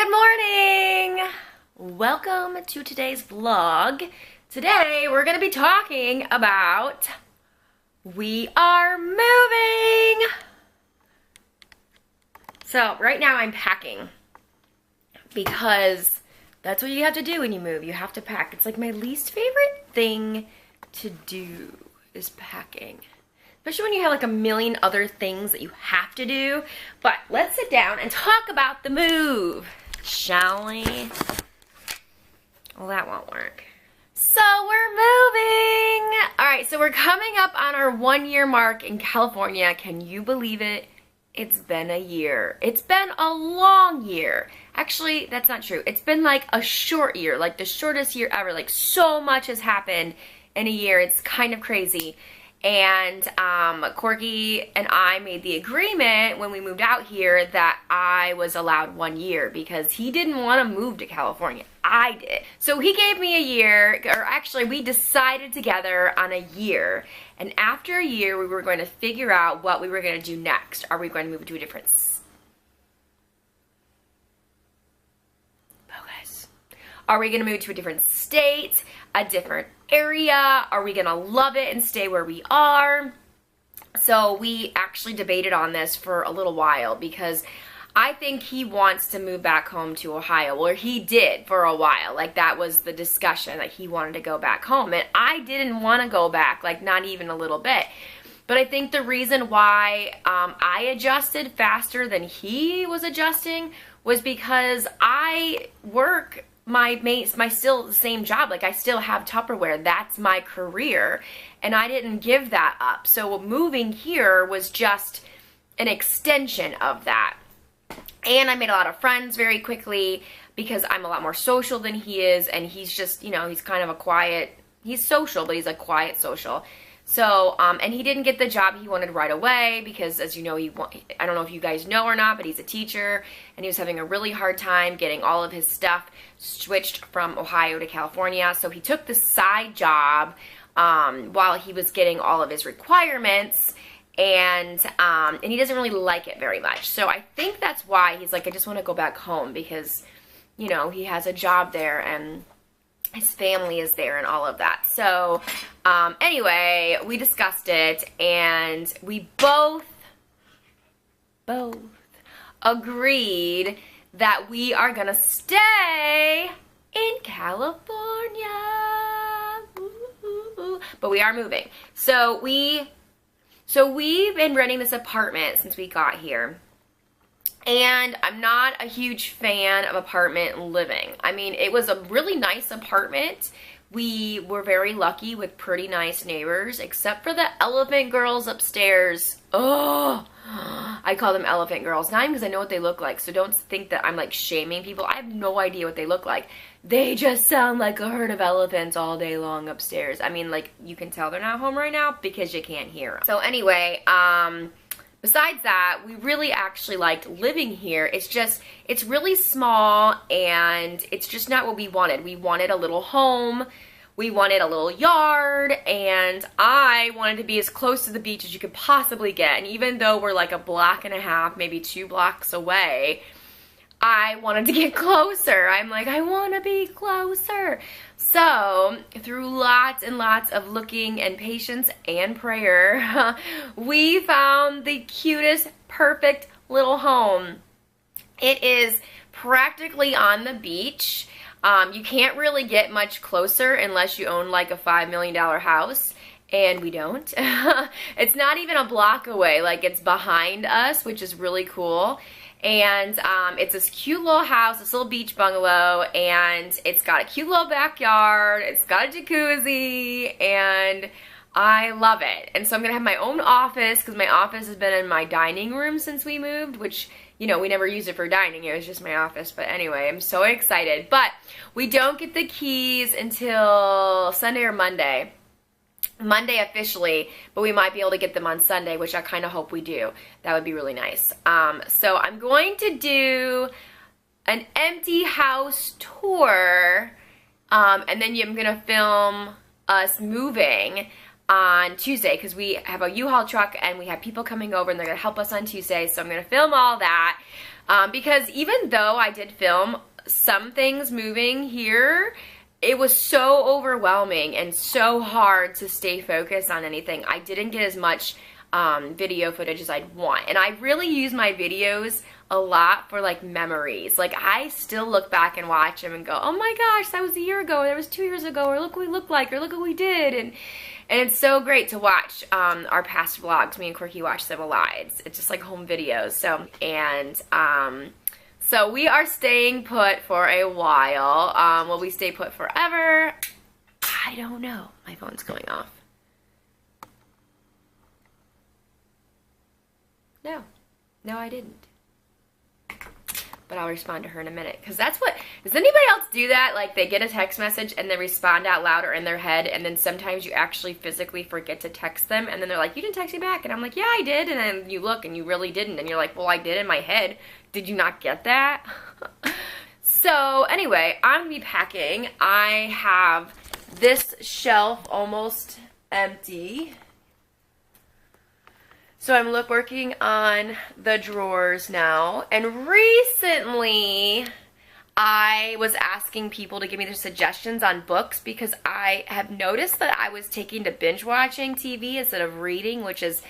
Good morning! Welcome to today's vlog. Today we're going to be talking about we are moving. So right now I'm packing because that's what you have to do when you move. You have to pack. It's like my least favorite thing to do is packing. Especially when you have like a million other things that you have to do. But let's sit down and talk about the move, shall we? Well, that won't work. So we're moving. All right, so we're coming up on our 1-year mark in California. Can you believe it? It's been a year. It's been a long year. Actually, that's not true. It's been like a short year, like the shortest year ever. Like so much has happened in a year. It's kind of crazy. And Corky and I made the agreement when we moved out here that I was allowed 1 year because he didn't want to move to California. I did. So he gave me a year, or actually we decided together on a year. And after a year, we were going to figure out what we were going to do next. Are we going to move to a different Are we going to move to a different state, a different area? Are we going to love it and stay where we are? So we actually debated on this for a little while because I think he wants to move back home to Ohio, or he did for a while. Like that was the discussion, that he wanted to go back home. And I didn't want to go back, like not even a little bit. But I think the reason why I adjusted faster than he was adjusting was because I work my still the same job. Like I still have Tupperware. That's my career. And I didn't give that up. So moving here was just an extension of that. And I made a lot of friends very quickly because I'm a lot more social than he is. And he's just, you know, he's kind of a quiet, he's social, but he's a quiet social. So, and he didn't get the job he wanted right away because, as you know, I don't know if you guys know or not, but he's a teacher, and he was having a really hard time getting all of his stuff switched from Ohio to California. So he took the side job while he was getting all of his requirements, and he doesn't really like it very much. So I think that's why he's like, I just want to go back home because, you know, he has a job there and his family is there and all of that. So anyway, we discussed it and we both agreed that we are gonna stay in California. Ooh. But we are moving. So we've been renting this apartment since we got here. And I'm not a huge fan of apartment living. I mean, it was a really nice apartment. We were very lucky with pretty nice neighbors, except for the elephant girls upstairs. Oh, I call them elephant girls. Not even because I know what they look like, so don't think that I'm like shaming people. I have no idea what they look like. They just sound like a herd of elephants all day long upstairs. I mean, like, you can tell they're not home right now because you can't hear them. So anyway, besides that, we really actually liked living here. It's really small and it's just not what we wanted. We wanted a little home, we wanted a little yard, and I wanted to be as close to the beach as you could possibly get. And even though we're like a block and a half, maybe 2 blocks away, I wanted to get closer. I'm like, I want to be closer. So, through lots and lots of looking and patience and prayer, we found the cutest, perfect little home. It is practically on the beach. You can't really get much closer unless you own like a $5 million house. And we don't. It's not even a block away. Like, it's behind us, which is really cool. And it's this cute little house, this little beach bungalow, and it's got a cute little backyard, it's got a jacuzzi, and I love it. And so I'm going to have my own office, because my office has been in my dining room since we moved, which, you know, we never used it for dining, it was just my office. But anyway, I'm so excited. But we don't get the keys until Sunday or Monday. Monday officially, but we might be able to get them on Sunday, which I kind of hope we do. That would be really nice. So I'm going to do an empty house tour, and then I'm going to film us moving on Tuesday because we have a U-Haul truck and we have people coming over and they're going to help us on Tuesday. So I'm going to film all that. Because even though I did film some things moving here, it was so overwhelming and so hard to stay focused on anything. I didn't get as much video footage as I'd want. And I really use my videos a lot for like memories. Like I still look back and watch them and go, oh my gosh, that was a year ago, or that was 2 years ago, or look what we look like, or look what we did. And it's so great to watch our past vlogs. Me and Corky watch them a lot. It's just like home videos. So we are staying put for a while. Will we stay put forever? I don't know. My phone's going off. No, I didn't. But I'll respond to her in a minute. Because that's what, does anybody else do that? Like they get a text message and they respond out loud or in their head, and then sometimes you actually physically forget to text them, and then they're like, you didn't text me back. And I'm like, yeah, I did. And then you look and you really didn't. And you're like, well, I did in my head. Did you not get that? So anyway, I'm going to be packing. I have this shelf almost empty. So I'm working on the drawers now, and recently I was asking people to give me their suggestions on books because I have noticed that I was taking to binge watching TV instead of reading, which is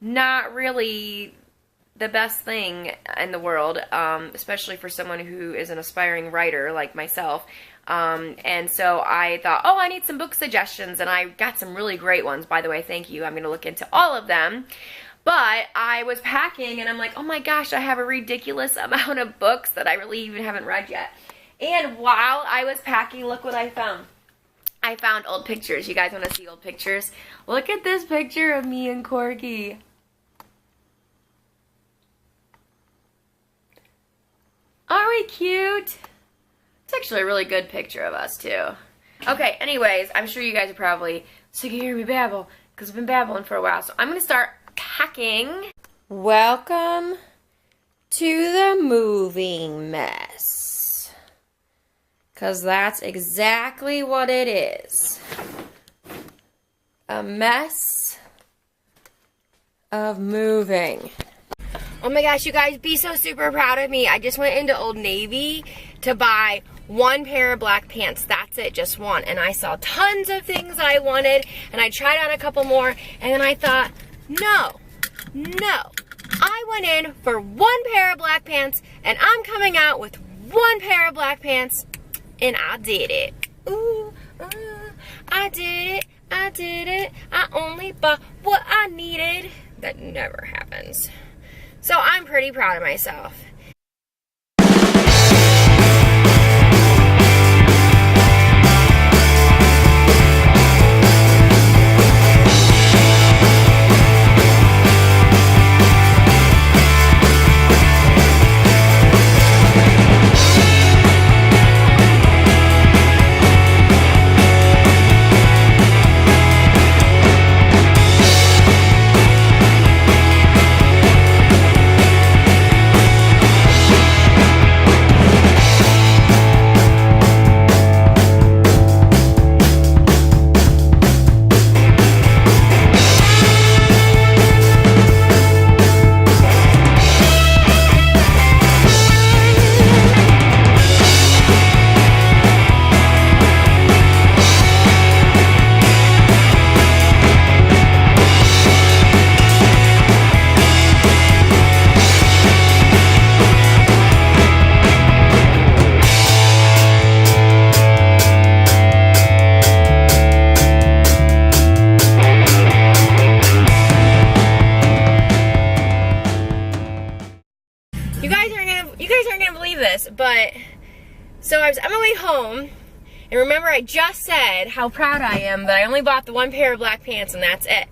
not really the best thing in the world, especially for someone who is an aspiring writer like myself. And so I thought, oh, I need some book suggestions, and I got some really great ones, by the way. Thank you. I'm going to look into all of them. But I was packing and I'm like, oh my gosh, I have a ridiculous amount of books that I really even haven't read yet. And while I was packing, look what I found. I found old pictures. You guys want to see old pictures? Look at this picture of me and Corky. Aren't we cute? It's actually a really good picture of us too. Okay, anyways, I'm sure you guys are probably sick of hearing me babble because I've been babbling for a while. So I'm going to start packing. Welcome to the moving mess, because that's exactly what it is. A mess of moving. Oh my gosh, you guys, be so super proud of me. I just went into Old Navy to buy one pair of black pants. That's it, just one. And I saw tons of things I wanted, and I tried on a couple more, and then I thought, no. I went in for one pair of black pants, and I'm coming out with one pair of black pants, and I did it. Ooh, I did it. I only bought what I needed. That never happens. So I'm pretty proud of myself. But so I was on my way home, and remember I just said how proud I am that I only bought the one pair of black pants and that's it.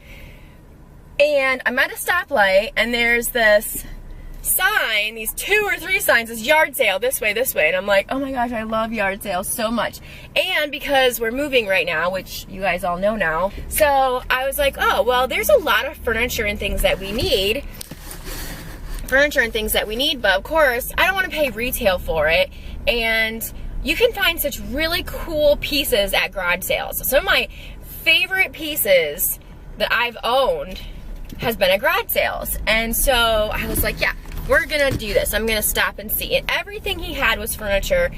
And I'm at a stoplight, and there's this sign, these 2 or 3 signs, this yard sale, this way, and I'm like, oh my gosh, I love yard sales so much. And because we're moving right now, which you guys all know now, so I was like, oh, well, there's a lot of furniture and things that we need. But of course I don't want to pay retail for it, and you can find such really cool pieces at garage sales. Some of my favorite pieces that I've owned has been at garage sales, and so I was like, yeah, we're gonna do this. I'm gonna stop and see. And everything he had was furniture,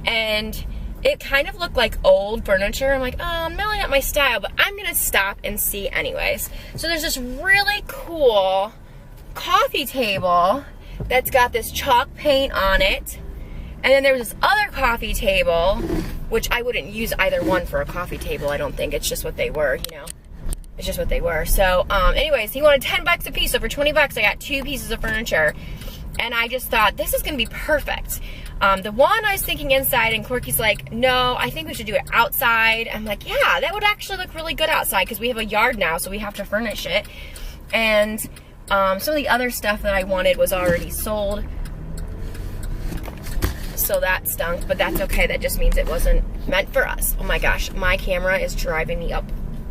and it kind of looked like old furniture. I'm like, oh, really not my style, but I'm gonna stop and see anyways. So there's this really cool coffee table that's got this chalk paint on it. And then there was this other coffee table, which I wouldn't use either one for a coffee table, I don't think. It's just what they were, you know. It's just what they were. So, anyways, he wanted 10 bucks a piece. So for 20 bucks, I got 2 pieces of furniture. And I just thought, this is gonna be perfect. The one I was thinking inside, and Corky's like, no, I think we should do it outside. I'm like, yeah, that would actually look really good outside because we have a yard now, so we have to furnish it. And some of the other stuff that I wanted was already sold. So that stunk, but that's okay. That just means it wasn't meant for us. Oh my gosh, my camera is driving me up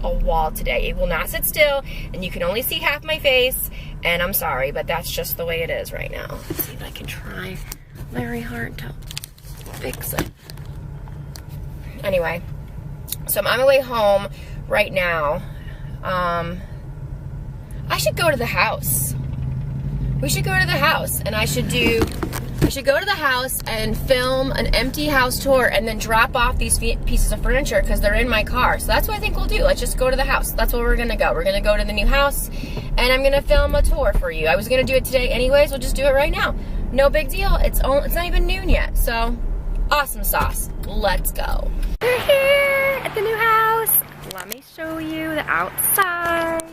a wall today. It will not sit still, and you can only see half my face, and I'm sorry, but that's just the way it is right now. Let's see if I can try very hard to fix it. Anyway, so I'm on my way home right now. I should go to the house. We should go to the house, and I should go to the house and film an empty house tour and then drop off these pieces of furniture because they're in my car. So that's what I think we'll do. Let's just go to the house. That's where we're gonna go. We're gonna go to the new house and I'm gonna film a tour for you. I was gonna do it today anyways. We'll just do it right now. No big deal. It's not even noon yet. So awesome sauce. Let's go. We're here at the new house. Let me show you the outside.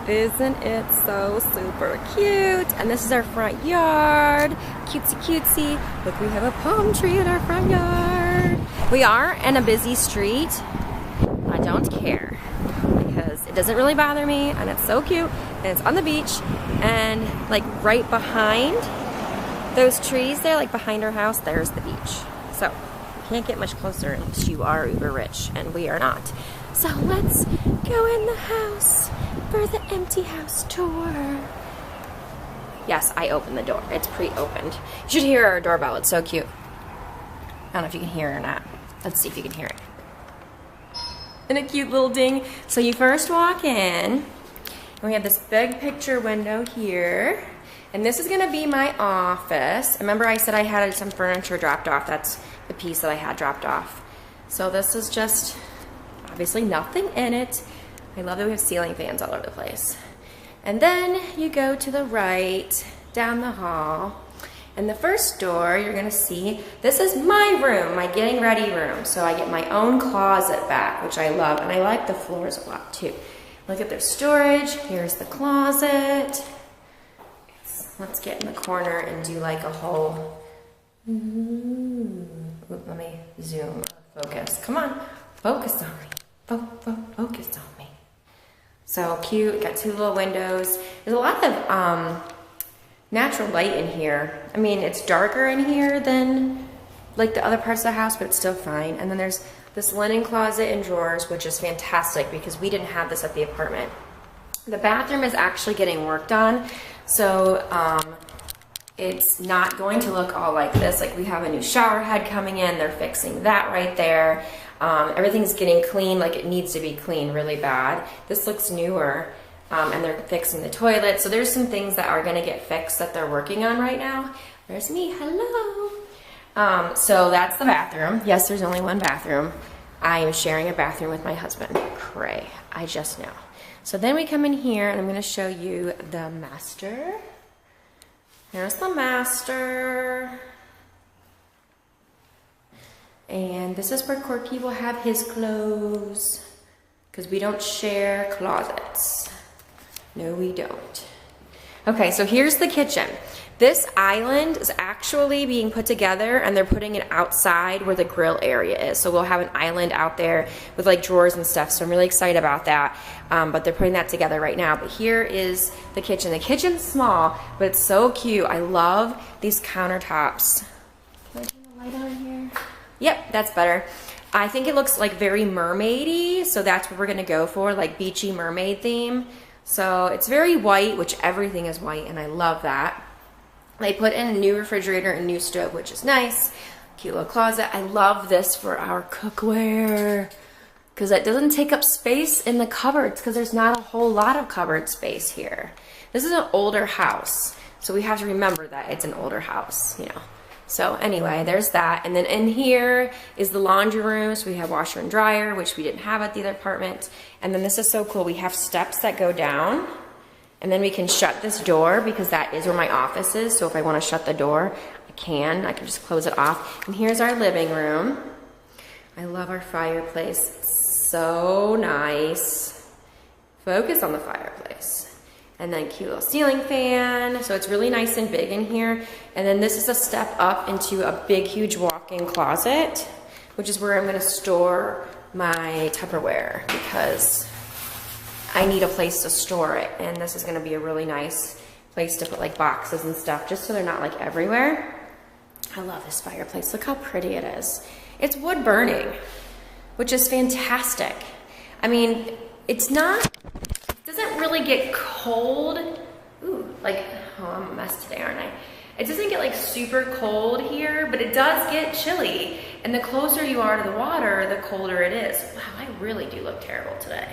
Isn't it so super cute? And this is our front yard. Cutesy cutesy. Look, we have a palm tree in our front yard. We are in a busy street. I don't care because it doesn't really bother me and it's so cute and it's on the beach and like right behind those trees there, like behind our house, there's the beach. So you can't get much closer unless you are uber rich and we are not. So let's go in the house for the empty house tour. Yes, I opened the door. It's pre-opened. You should hear our doorbell. It's so cute. I don't know if you can hear it or not. Let's see if you can hear it. And a cute little ding. So you first walk in, and we have this big picture window here. And this is gonna be my office. Remember I said I had some furniture dropped off. That's the piece that I had dropped off. So this is just obviously nothing in it. I love that we have ceiling fans all over the place. And then you go to the right, down the hall, and the first door you're gonna see, this is my room, my getting ready room. So I get my own closet back, which I love, and I like the floors a lot too. Look at their storage, here's the closet. Let's get in the corner and do like a whole, let me zoom, focus, come on, focus on me, focus on me. So cute, got 2 little windows. There's a lot of natural light in here. I mean, it's darker in here than like the other parts of the house, but it's still fine. And then there's this linen closet and drawers, which is fantastic because we didn't have this at the apartment. The bathroom is actually getting worked on, so it's not going to look all like this. Like we have a new shower head coming in, they're fixing that right there. Everything's getting clean like it needs to be clean really bad. This looks newer, and they're fixing the toilet. So there's some things that are gonna get fixed that they're working on right now. There's me, hello. So that's the bathroom. Yes, there's only one bathroom. I am sharing a bathroom with my husband. Cray, I just know. So then we come in here and I'm gonna show you the master. Here's the master. And this is where Corky will have his clothes because we don't share closets. No, we don't. Okay, so here's the kitchen. This island is actually being put together and they're putting it outside where the grill area is. So we'll have an island out there with like drawers and stuff. So I'm really excited about that. But they're putting that together right now. But here is the kitchen. The kitchen's small, but it's so cute. I love these countertops. Can I turn the light on here? Yep, that's better. I think it looks like very mermaidy, so that's what we're gonna go for, like beachy mermaid theme. So it's very white, which everything is white, and I love that. They put in a new refrigerator and new stove, which is nice. Cute little closet. I love this for our cookware because it doesn't take up space in the cupboards because there's not a whole lot of cupboard space here. This is an older house, So we have to remember that it's an older house, you know. So anyway, there's that. And then in here is the laundry room. So we have washer and dryer, which we didn't have at the other apartment. And then this is so cool. We have steps that go down. And then we can shut this door because that is where my office is. So if I want to shut the door, I can. I can just close it off. And here's our living room. I love our fireplace. It's so nice. Focus on the fireplace. And then cute little ceiling fan. So it's really nice and big in here. And then this is a step up into a big, huge walk-in closet, which is where I'm gonna store my Tupperware because I need a place to store it. And this is gonna be a really nice place to put like boxes and stuff, just so they're not like everywhere. I love this fireplace. Look how pretty it is. It's wood burning, which is fantastic. I mean, it's not, it doesn't really get cold. Ooh, like, oh, I'm a mess today, aren't I? It doesn't get like super cold here, but it does get chilly. And the closer you are to the water, the colder it is. Wow, I really do look terrible today.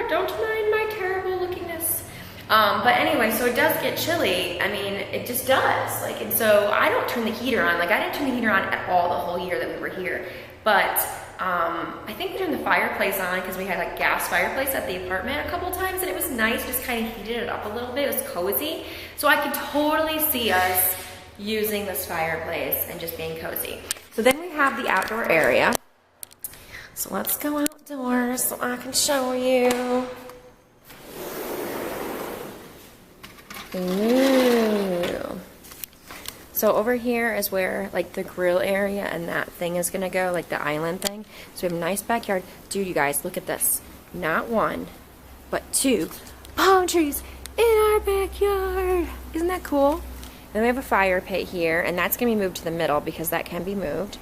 Don't mind my terrible lookingness. But anyway, so it does get chilly. I mean, it just does. Like, and so I don't turn the heater on. Like, I didn't turn the heater on at all the whole year that we were here. But I think we turned the fireplace on because we had like gas fireplace at the apartment a couple times, and it was nice. Just kind of heated it up a little bit. It was cozy. So I could totally see us using this fireplace and just being cozy. So then we have the outdoor area. So let's go outdoors so I can show you. Ooh. So over here is where like the grill area and that thing is gonna go, like the island thing. So we have a nice backyard. Dude, you guys, look at this. Not one, but 2 palm trees in our backyard. Isn't that cool? Then we have a fire pit here, and that's gonna be moved to the middle because that can be moved.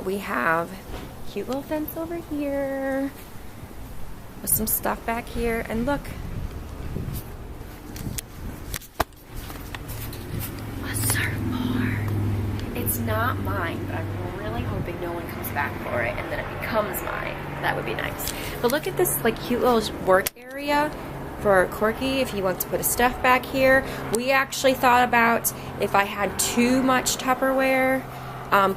We have a cute little fence over here with some stuff back here, and look. It's not mine, but I'm really hoping no one comes back for it and then it becomes mine. That would be nice. But look at this like cute little work area for Corky if he wants to put his stuff back here. We actually thought about if I had too much Tupperware,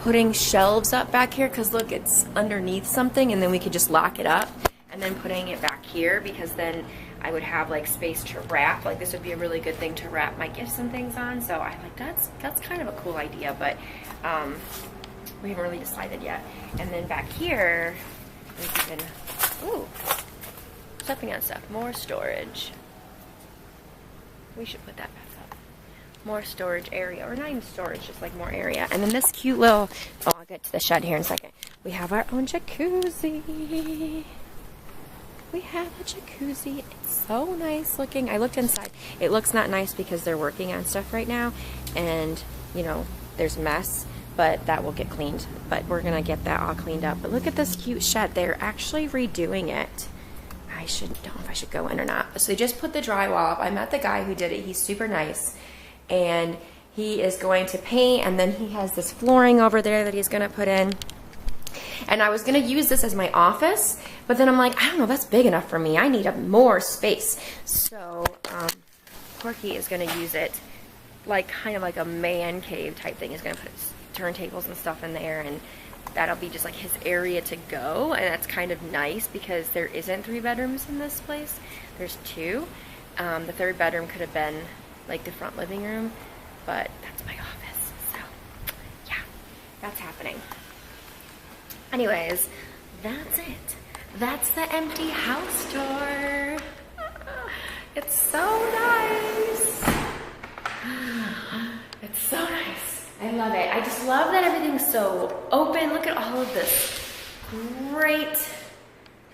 putting shelves up back here, because look, it's underneath something, and then we could just lock it up and then putting it back here, because then I would have like space to wrap. Like this would be a really good thing to wrap my gifts and things on. So I'm like, that's kind of a cool idea, but we haven't really decided yet. And then back here, we can, ooh, stepping on stuff, more storage. We should put that back up. More storage area, or not even storage, just like more area. And then this cute little, oh, I'll get to the shed here in a second. We have our own jacuzzi. We have a jacuzzi. It's so nice looking. I looked inside. It looks not nice because they're working on stuff right now, and you know, there's mess, but that will get cleaned. But we're gonna get that all cleaned up. But look at this cute shed. They're actually redoing it. I don't know if I should go in or not. So they just put the drywall up. I met the guy who did it. He's super nice, and he is going to paint, and then he has this flooring over there that he's gonna put in. And I was gonna use this as my office, but then I'm like, I don't know, that's big enough for me. I need more space. So Corky is gonna use it like kind of like a man cave type thing. He's gonna put turntables and stuff in there, and that'll be just like his area to go. And that's kind of nice because there isn't 3 bedrooms in this place. There's 2. The 3rd bedroom could have been like the front living room, but that's my office. So yeah, that's happening. Anyways, that's it. That's the empty house tour. It's so nice. It's so nice. I love it. I just love that everything's so open. Look at all of this great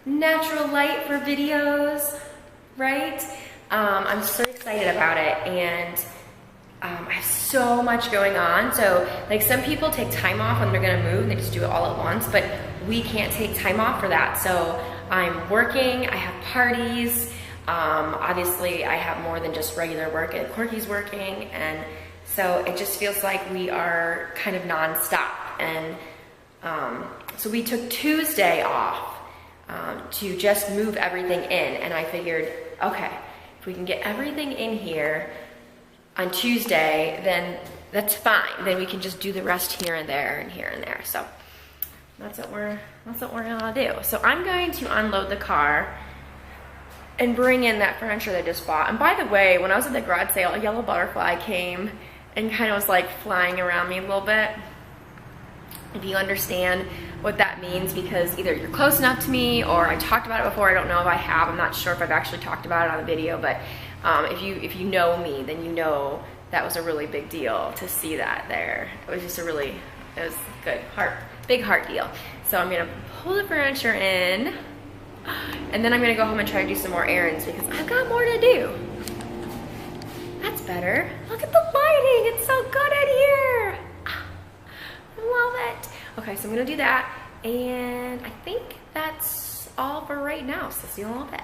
natural light for videos, right? I'm so excited about it, and I have so much going on. So like some people take time off when they're gonna move, they just do it all at once, but we can't take time off for that. So I'm working, I have parties, obviously I have more than just regular work, and Corky's working, and so it just feels like we are kind of non-stop. And so we took Tuesday off to just move everything in, and I figured, okay, if we can get everything in here on Tuesday, then that's fine. Then we can just do the rest here and there and here and there. So that's what we're gonna do. So I'm going to unload the car and bring in that furniture that I just bought. And by the way, when I was at the garage sale, a yellow butterfly came and kind of was like flying around me a little bit. If you understand what that means, because either you're close enough to me or I talked about it before, I don't know if I have, I'm not sure if I've actually talked about it on a video, but if you know me, then you know that was a really big deal to see that there. It was just it was good, big heart deal. So I'm gonna pull the furniture in, and then I'm gonna go home and try to do some more errands because I've got more to do. That's better. Look at the lighting, it's so good in here. Love it. Okay, so I'm gonna do that, and I think that's all for right now, so see you in a little bit.